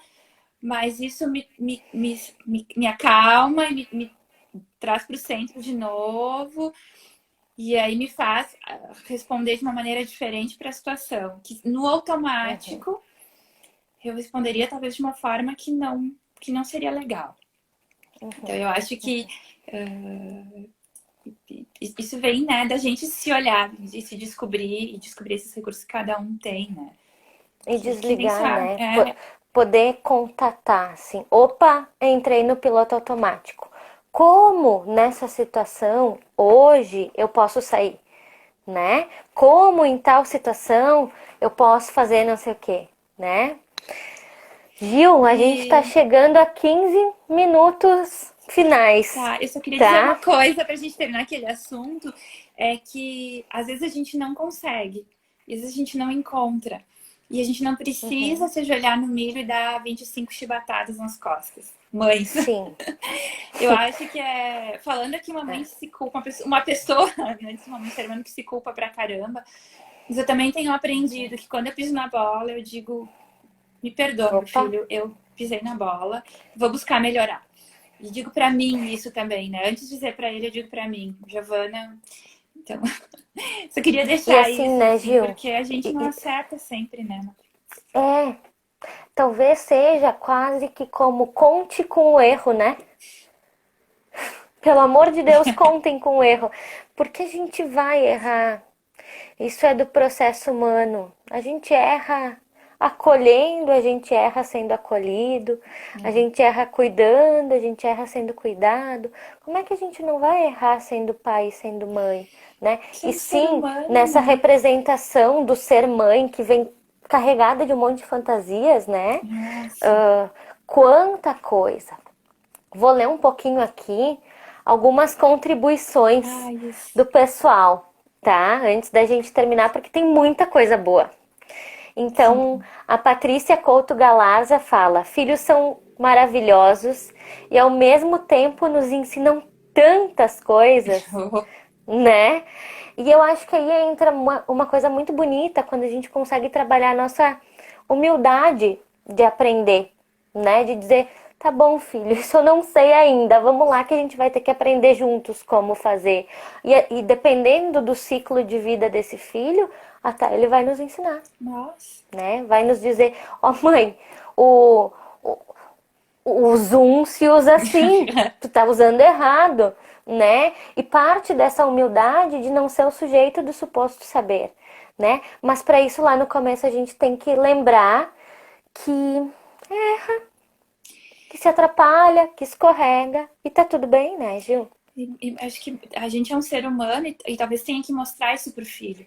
mas isso me acalma e me traz para o centro de novo, e aí me faz responder de uma maneira diferente para a situação. Que no automático eu responderia talvez de uma forma que não seria legal. Então eu acho que isso vem, né, da gente se olhar, de se descobrir e descobrir esses recursos que cada um tem, né? E Que nem desligar, sabe. né? Poder contatar, assim. Opa, entrei no piloto automático. Como nessa situação, hoje, eu posso sair, né? Como em tal situação eu posso fazer não sei o quê, né? Gil, a gente tá E chegando a 15 minutos finais, tá, eu só queria dizer uma tá? coisa pra gente terminar aquele assunto, é que às vezes a gente não consegue, e às vezes a gente não encontra. E a gente não precisa se ajoelhar no milho e dar 25 chibatadas nas costas. mães. Sim. Eu acho que é. Falando aqui, uma mãe É. que se culpa, uma pessoa, antes de uma mãe ser humano que se culpa pra caramba. Mas eu também tenho aprendido que quando eu piso na bola, eu digo: me perdoa, meu Opa. filho, eu pisei na bola, vou buscar melhorar. E digo pra mim isso também, né? Antes de dizer pra ele, eu digo pra mim, Giovana. Então, só queria E deixar assim, isso, né, assim, Gil? porque a gente E- não e- acerta sempre, né? É, talvez seja quase que como conte com o erro, né? Pelo amor de Deus, contem com o erro. Porque a gente vai errar. Isso é do processo humano. A gente erra acolhendo, a gente erra sendo acolhido, a É. gente erra cuidando, a gente erra sendo cuidado. Como é que a gente não vai errar sendo pai e sendo mãe, né? E Sendo ser sim, humano, nessa né? representação do ser mãe que vem carregada de um monte de fantasias, né? Nossa. Ah, quanta coisa! Vou ler um pouquinho aqui algumas contribuições Ai, isso. do pessoal, tá? Antes da gente terminar, porque tem muita coisa boa. Então, Sim. a Patrícia Couto Galarza fala: filhos são maravilhosos e ao mesmo tempo nos ensinam tantas coisas, né? E eu acho que aí entra uma coisa muito bonita quando a gente consegue trabalhar a nossa humildade de aprender, né? De dizer, tá bom, filho, isso eu não sei ainda, vamos lá que a gente vai ter que aprender juntos como fazer. E dependendo do ciclo de vida desse filho, até ele vai nos ensinar, Nossa. né? Vai nos dizer, ó mãe, o, o, o Zoom se usa assim, tu tá usando errado, né? E parte dessa humildade de não ser o sujeito do suposto saber, né? Mas para isso lá no começo a gente tem que lembrar que se atrapalha, que escorrega e tá tudo bem, né, Gil? E acho que a gente é um ser humano e talvez tenha que mostrar isso pro filho.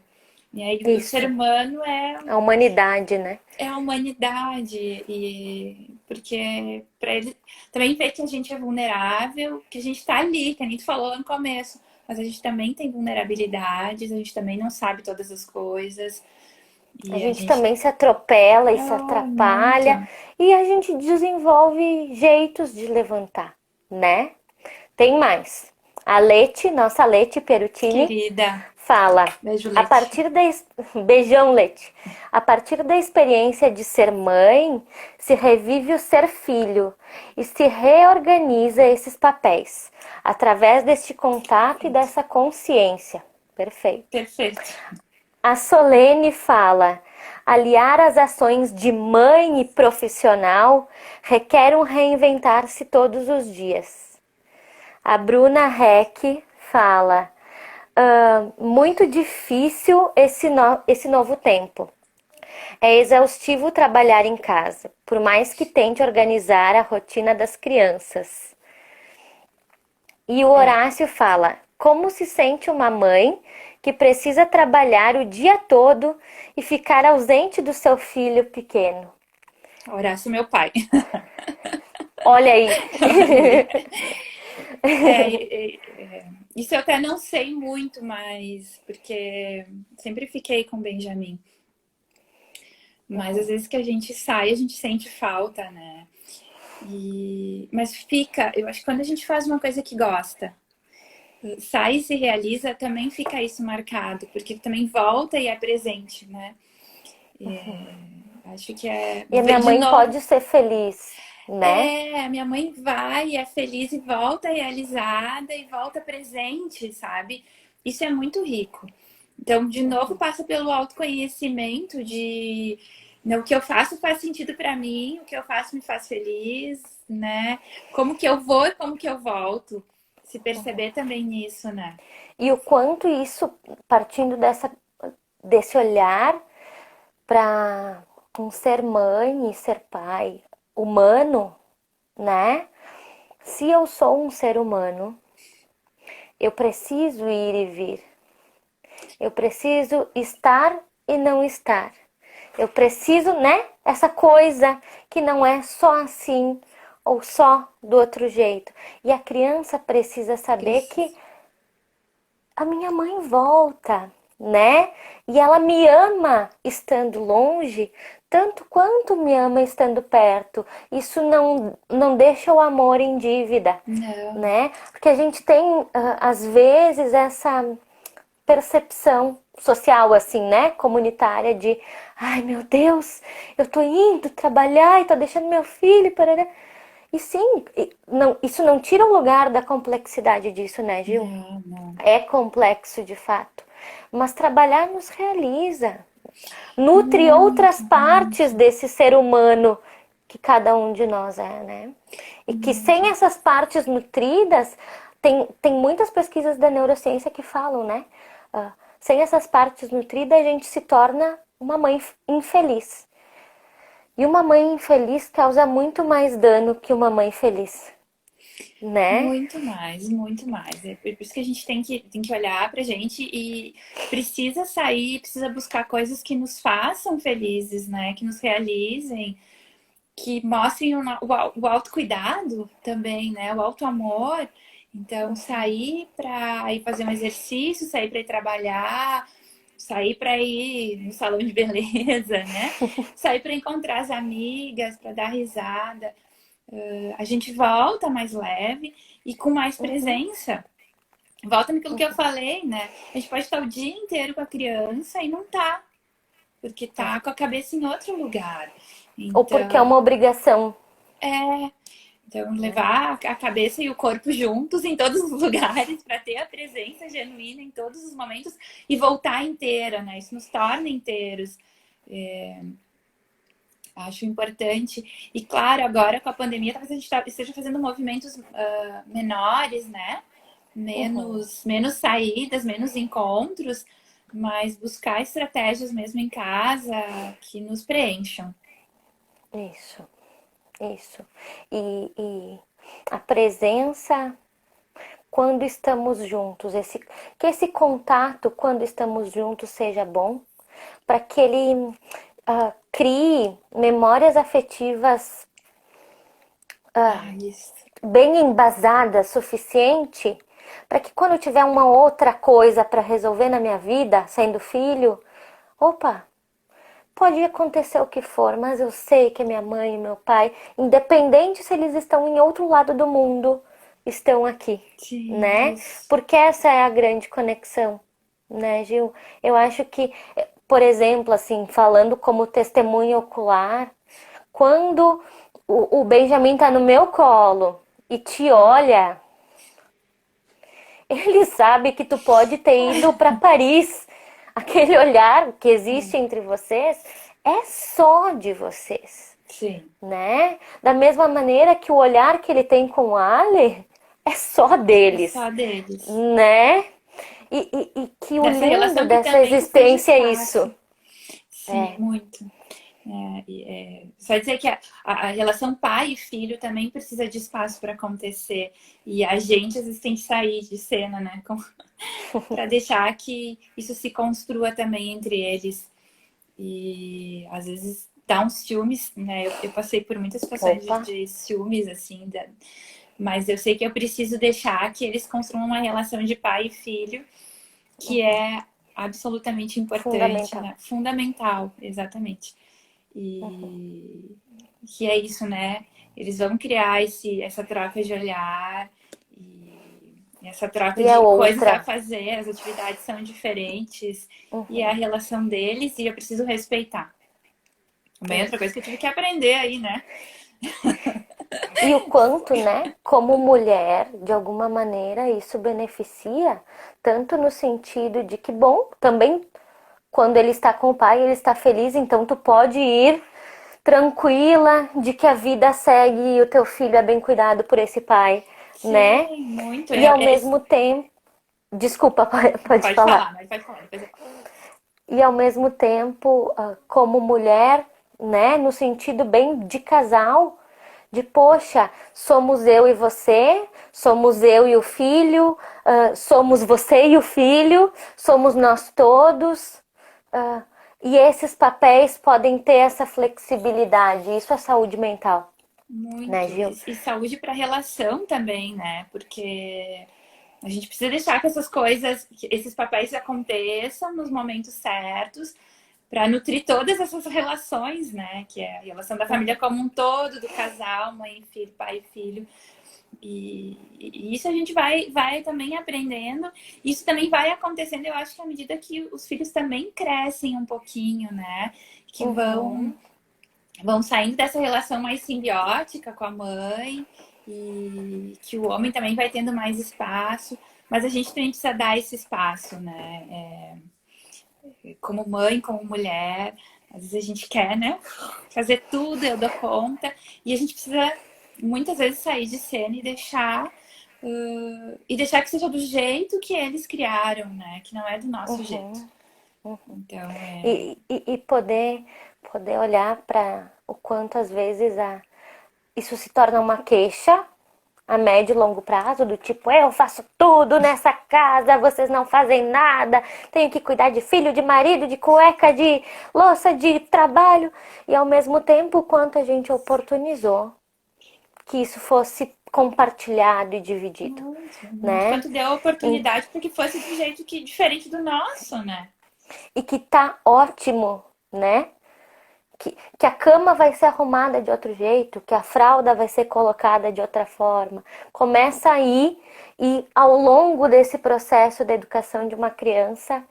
E aí, o ser Isso, humano é, a humanidade, né? é a humanidade, e porque para ele também ver que a gente é vulnerável, que a gente está ali, que a gente falou no começo, mas a gente também tem vulnerabilidades, a gente também não sabe todas as coisas A e a gente gente também se atropela e se oh, muito atrapalha e a gente desenvolve jeitos de levantar, né? Tem mais. A Leti, nossa Leti Perutini, querida. fala: Beijo, a Leti. partir da beijão, Leti. A partir da experiência de ser mãe, se revive o ser filho e se reorganiza esses papéis através deste contato e Perfeito. dessa consciência. Perfeito. Perfeito. A Solene fala: aliar as ações de mãe e profissional requer um reinventar-se todos os dias. A Bruna Heck fala: muito difícil esse novo tempo. É exaustivo trabalhar em casa, por mais que tente organizar a rotina das crianças. E o É. Horácio fala: como se sente uma mãe que precisa trabalhar o dia todo e ficar ausente do seu filho pequeno? Horácio, meu pai. Olha aí. Amei. Isso eu até não sei muito, mas porque sempre fiquei com o Benjamin. Mas às vezes que a gente sai, a gente sente falta, né? Mas fica, eu acho que quando a gente faz uma coisa que gosta, sai e se realiza, também fica isso marcado, porque também volta e é presente, né? Acho que é E a ver minha de mãe novo. pode ser feliz, né? É, a minha mãe vai, é feliz e volta realizada e volta presente, sabe? Isso é muito rico. Então, de novo, passa pelo autoconhecimento de né, o que eu faço faz sentido para mim, o que eu faço me faz feliz, né? Como que eu vou e como que eu volto. Se perceber também nisso, né? E o quanto isso, partindo desse olhar para um ser mãe e ser pai humano, né? Se eu sou um ser humano, eu preciso ir e vir. Eu preciso estar e não estar. Eu preciso, né? Essa coisa que não é só assim ou só do outro jeito. E a criança precisa saber que Precisa. a minha mãe volta, né? E ela me ama estando longe, tanto quanto me ama estando perto. Isso não deixa o amor em dívida, Não. né? Porque a gente tem, às vezes, essa percepção social, assim, né? Comunitária de, ai meu Deus, eu tô indo trabalhar e tô deixando meu filho, parará. E sim, não, isso não tira o lugar da complexidade disso, né, Gil? Não, não. É complexo de fato. Mas trabalhar nos realiza, nutre outras Muito, partes muito, desse ser humano que cada um de nós é, né? E que sem muito. essas partes nutridas, tem muitas pesquisas da neurociência que falam, né? Sem essas partes nutridas, a gente se torna uma mãe infeliz. E uma mãe infeliz causa muito mais dano que uma mãe feliz, né? Muito mais, muito mais. É por isso que a gente tem que olhar pra gente e precisa sair, precisa buscar coisas que nos façam felizes, né? Que nos realizem, que mostrem o autocuidado também, né? O auto-amor. Então, sair para ir fazer um exercício, sair para ir trabalhar, sair para ir no salão de beleza, né? Sair para encontrar as amigas, para dar risada. A gente volta mais leve e com mais Uhum, presença. Volta naquilo que eu uhum. falei, né? A gente pode estar o dia inteiro com a criança e não tá, porque É. tá com a cabeça em outro lugar. Ou porque é Então, uma obrigação, é. Então, né? levar a cabeça e o corpo juntos em todos os lugares para ter a presença genuína em todos os momentos e voltar inteira, né? Isso nos torna inteiros. Acho importante. E claro, agora com a pandemia, talvez a gente esteja fazendo movimentos menores, né? Uhum. Menos saídas, menos encontros, mas buscar estratégias mesmo em casa que nos preencham. Isso, isso. E a presença quando estamos juntos, que esse contato quando estamos juntos seja bom, para que ele crie memórias afetivas Ah, isso. bem embasadas, suficiente, para que quando eu tiver uma outra coisa para resolver na minha vida, sendo filho, opa, pode acontecer o que for, mas eu sei que minha mãe e meu pai, independente se eles estão em outro lado do mundo, estão aqui, Sim, né? isso. Porque essa é a grande conexão, né, Gil? Eu acho que, por exemplo, assim, falando como testemunho ocular, quando o Benjamin tá no meu colo e te olha, ele sabe que tu pode ter ido para Paris. Aquele olhar que existe entre vocês é só de vocês, Sim, né? Da mesma maneira que o olhar que ele tem com o Ali é só é deles, só deles. né? E que o Dessa lindo relação que dessa também se existência é isso. desfaça. Sim, É, muito. Só dizer que a relação pai e filho também precisa de espaço para acontecer. E a gente, às vezes, tem que sair de cena, né? Para deixar que isso se construa também entre eles. E às vezes dá uns ciúmes, né? Eu passei por muitas situações opa, de ciúmes, assim, mas eu sei que eu preciso deixar que eles construam uma relação de pai e filho que é absolutamente importante, fundamental. né? Fundamental, exatamente. E que é isso, né? Eles vão criar essa troca de olhar e essa troca E a de coisas a outra, fazer, as atividades são diferentes e a uhum, relação deles e eu preciso respeitar. Também é outra coisa isso. que eu tive que aprender aí, né? E o quanto, né, como mulher, de alguma maneira, isso beneficia, tanto no sentido de que, bom, também quando ele está com o pai, ele está feliz, então tu pode ir tranquila de que a vida segue e o teu filho é bem cuidado por esse pai, né? Sim, muito. E ao mesmo tempo, desculpa, pode Pode falar. falar, mas pode falar, depois eu falo. E ao mesmo tempo, como mulher, né, no sentido bem de casal, de poxa, somos eu e você, somos eu e o filho, somos você e o filho, somos nós todos. ah, e esses papéis podem ter essa flexibilidade. Isso é saúde mental, né, Muito. Gil? E saúde para relação também, né? Porque A gente precisa deixar que essas coisas, que esses papéis aconteçam nos momentos certos para nutrir todas essas relações, né? Que é a relação da família como um todo, do casal, mãe e filho, pai e filho. E isso a gente vai também aprendendo. Isso também vai acontecendo, eu acho que à medida que os filhos também crescem um pouquinho, né? Que Uhum, vão saindo dessa relação mais simbiótica com a mãe e que o homem também vai tendo mais espaço. Mas a gente também precisa dar esse espaço, né? Como mãe, como mulher. Às vezes a gente quer, né? Fazer tudo, eu dou conta. E a gente precisa muitas vezes sair de cena e deixar que seja do jeito que eles criaram, né? Que não é do nosso jeito. uhum, uhum. Então, E poder olhar para o quanto às vezes isso se torna uma queixa a médio e longo prazo, do tipo, eu faço tudo nessa casa, vocês não fazem nada, tenho que cuidar de filho, de marido, de cueca, de louça, de trabalho, e ao mesmo tempo o quanto a gente oportunizou que isso fosse compartilhado e dividido, muito, muito. né? Quanto deu a oportunidade para que fosse do jeito que diferente do nosso, né? E que tá ótimo, né? Que a cama vai ser arrumada de outro jeito, que a fralda vai ser colocada de outra forma. Começa aí e ao longo desse processo da educação de uma criança,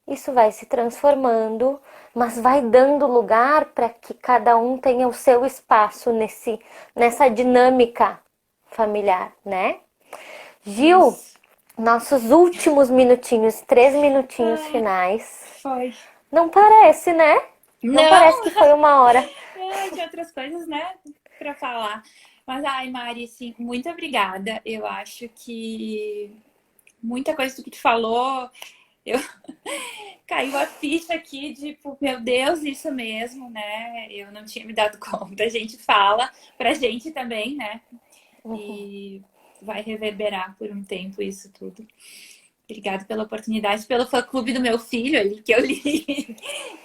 isso vai se transformando, mas vai dando lugar para que cada um tenha o seu espaço nessa dinâmica familiar, né? Gil, Isso. nossos últimos minutinhos, 3 minutinhos Ai, finais. foi. Não parece, né? Não parece Não, que foi uma hora. tinha outras coisas, né, para falar. Mas, ai, Mari, sim, muito obrigada. Eu acho que muita coisa do que tu falou, eu caiu a ficha aqui, tipo, meu Deus, isso mesmo, né? Eu não tinha me dado conta. A gente fala pra gente também, né? E vai reverberar por um tempo isso tudo. Obrigada pela oportunidade, pelo fã-clube do meu filho ali, que eu li,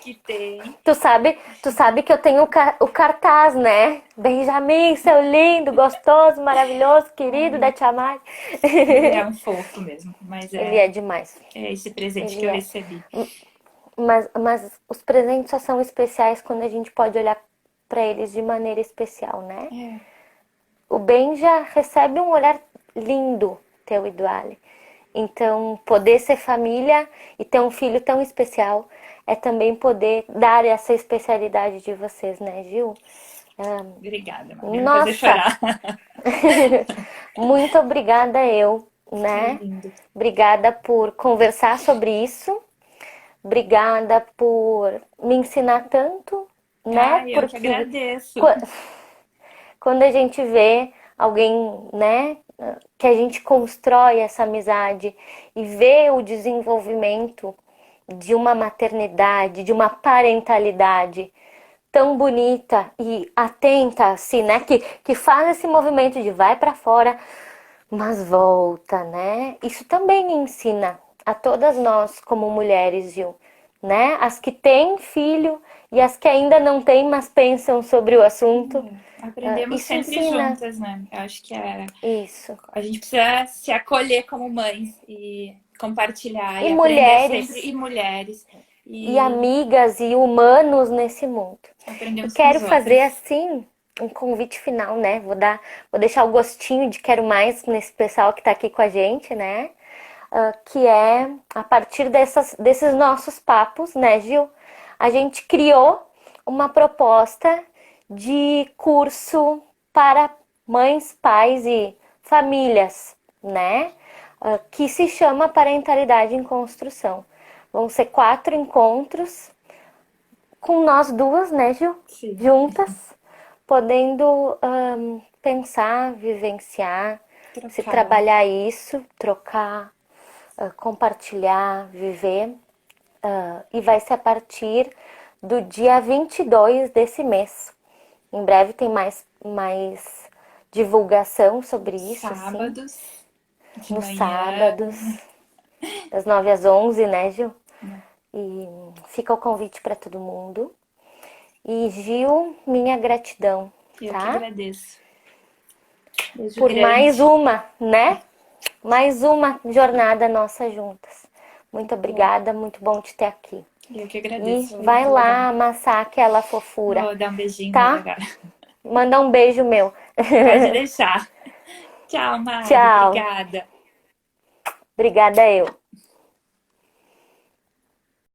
que tem. Tu sabe que eu tenho o cartaz, né? Benjamin, seu lindo, gostoso, maravilhoso, querido da Ai, Tia Mari. ele é um fofo mesmo, mas Ele é demais. é esse presente que Ele eu é. recebi. Mas os presentes só são especiais quando a gente pode olhar para eles de maneira especial, né? É, O Benja recebe um olhar lindo, teu e do Ali. Então, poder ser família e ter um filho tão especial é também poder dar essa especialidade de vocês, né, Gil? obrigada, Maria. Me fazer Nossa, chorar. muito obrigada eu, Que né? lindo. Obrigada por conversar sobre isso. Obrigada por me ensinar tanto, né? Ai, eu que Porque agradeço. quando a gente vê alguém, né, que a gente constrói essa amizade e vê o desenvolvimento de uma maternidade, de uma parentalidade tão bonita e atenta, assim, né, que faz esse movimento de vai para fora, mas volta, né? Isso também ensina a todas nós como mulheres, Gil, né? As que têm filho e as que ainda não têm, mas pensam sobre o assunto. Aprendemos Isso sempre ensina juntas, né? Eu acho que isso. a gente precisa se acolher como mães e compartilhar E e aprender sempre, mulheres, e mulheres, e e amigas, e humanos nesse mundo. Eu aprendemos com quero as fazer outras. assim um convite final, né? Vou deixar o gostinho de quero mais nesse pessoal que está aqui com a gente, né? Que é a partir desses nossos papos, né, Gil? A gente criou uma proposta de curso para mães, pais e famílias, né? Que se chama Parentalidade em Construção. Vão ser 4 encontros com nós duas, né, Gil? Sim, Juntas, podendo pensar, vivenciar, se trocar. trabalhar isso, trocar, compartilhar, viver. E vai ser a partir do dia 22 desse mês. Em breve tem mais divulgação sobre isso, assim, Sábados de nos manhã. sábados, das 9 às 11, né, Gil? Né? E fica o convite para todo mundo. E Gil, minha gratidão, Eu que tá? agradeço. Beijo Por mais grande. uma, né? Mais uma jornada nossa juntas. Muito obrigada, muito bom te ter aqui. Eu que E agradeço. Foi vai muito lá legal. amassar aquela fofura, Vou dar um beijinho nele tá? agora. Mandar um beijo meu. Pode deixar. Tchau, Mari. Tchau. Obrigada. Obrigada eu.